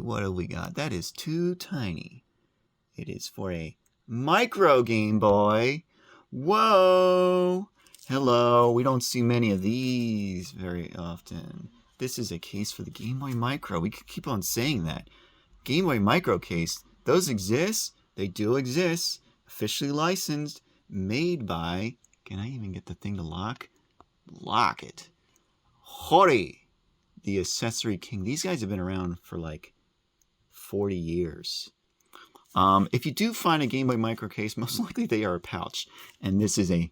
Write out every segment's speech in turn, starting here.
What have we got? That is too tiny. It is for a micro Game Boy. Whoa! Hello. We don't see many of these very often. This is a case for the Game Boy Micro. We could keep on saying that. Game Boy Micro case. Those exist. They do exist. Officially licensed. Made by... Can I even get the thing to lock? Lock it. Hori. The accessory king. These guys have been around for like 40 years. If you do find a Game Boy Micro case, most likely they are a pouch. And this is a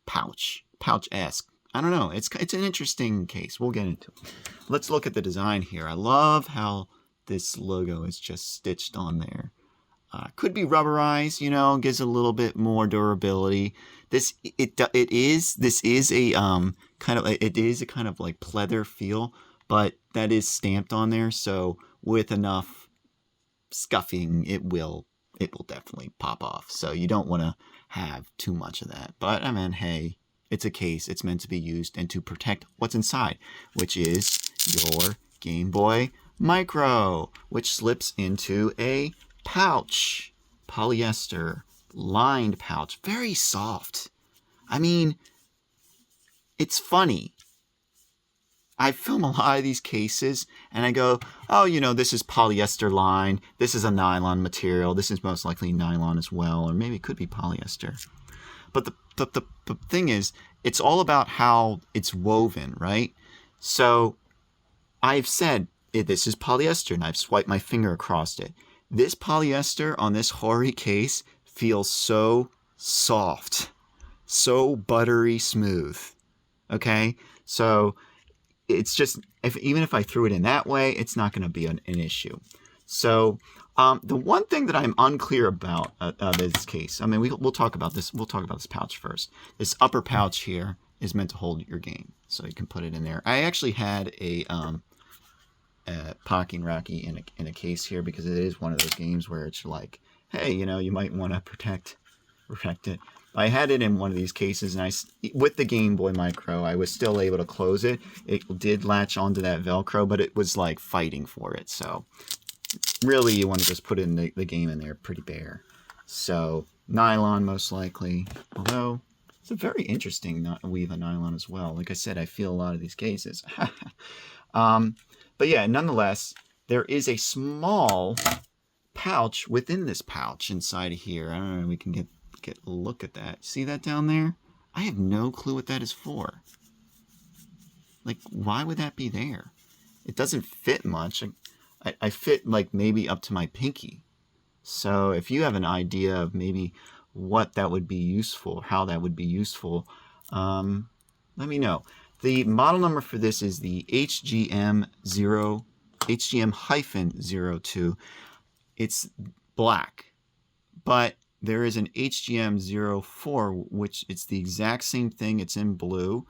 pouch. Pouch-esque. I don't know. It's an interesting case. We'll get into it. Let's look at the design here. I love how this logo is just stitched on there. Could be rubberized, you know, gives a little bit more durability. This is a kind of like pleather feel, but that is stamped on there. So with enough scuffing, it will definitely pop off. So you don't want to have too much of that. But I mean, hey, it's a case. It's meant to be used and to protect what's inside, which is your Game Boy Micro, which slips into a pouch. Polyester lined pouch. Very soft. I mean, it's funny. I film a lot of these cases and I go, oh, you know, this is polyester lined. This is a nylon material. This is most likely nylon as well, or maybe it could be polyester. But the thing is, it's all about how it's woven, right? So I've said, this is polyester, and I've swiped my finger across it. This polyester on this Hori case feels so soft, so buttery smooth, okay? So it's just, even if I threw it in that way, it's not going to be an issue. So the one thing that I'm unclear about this case, I mean, we'll talk about this. We'll talk about this pouch first. This upper pouch here is meant to hold your game, so you can put it in there. I actually had a Pocky Rocky in a case here because it is one of those games where it's like, hey, you know, you might want to protect it. I had it in one of these cases, and with the Game Boy Micro, I was still able to close it. It did latch onto that Velcro, but it was like fighting for it. So really, you want to just put in the game in there pretty bare. So nylon most likely, although it's a very interesting weave of nylon as well. Like I said, I feel a lot of these cases. But yeah, nonetheless, there is a small pouch within this pouch inside of here. I don't know, we can get a look at that. See that down there? I have no clue what that is for. Like, why would that be there? It doesn't fit much. I fit like maybe up to my pinky. So if you have an idea of maybe what that would be useful, how that would be useful, let me know. The model number for this is the HGM-02. It's black, but there is an HGM-04, which it's the exact same thing. It's in blue.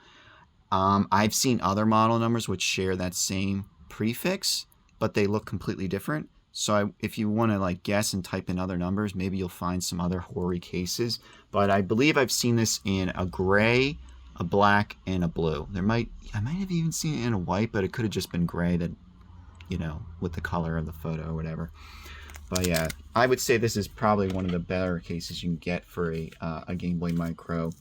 I've seen other model numbers which share that same prefix, but they look completely different. So if you want to like guess and type in other numbers, maybe you'll find some other Hori cases. But I believe I've seen this in a gray, a black, and a blue. I might have even seen it in a white, but it could have just been gray, that, you know, with the color of the photo or whatever. But yeah, I would say this is probably one of the better cases you can get for a Game Boy Micro.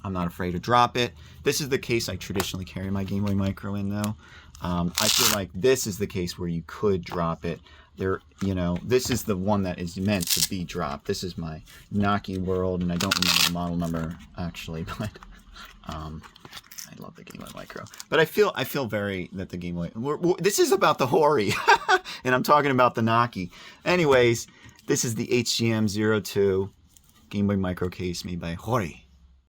I'm not afraid to drop it. This is the case I traditionally carry my Game Boy Micro in, though. I feel like this is the case where you could drop it. You know, this is the one that is meant to be dropped. This is my Naki World, and I don't remember the model number actually, but I love the Game Boy Micro. But I feel very that the Game Boy. This is about the Hori, and I'm talking about the Naki. Anyways, this is the HGM-02 Game Boy Micro case made by Hori.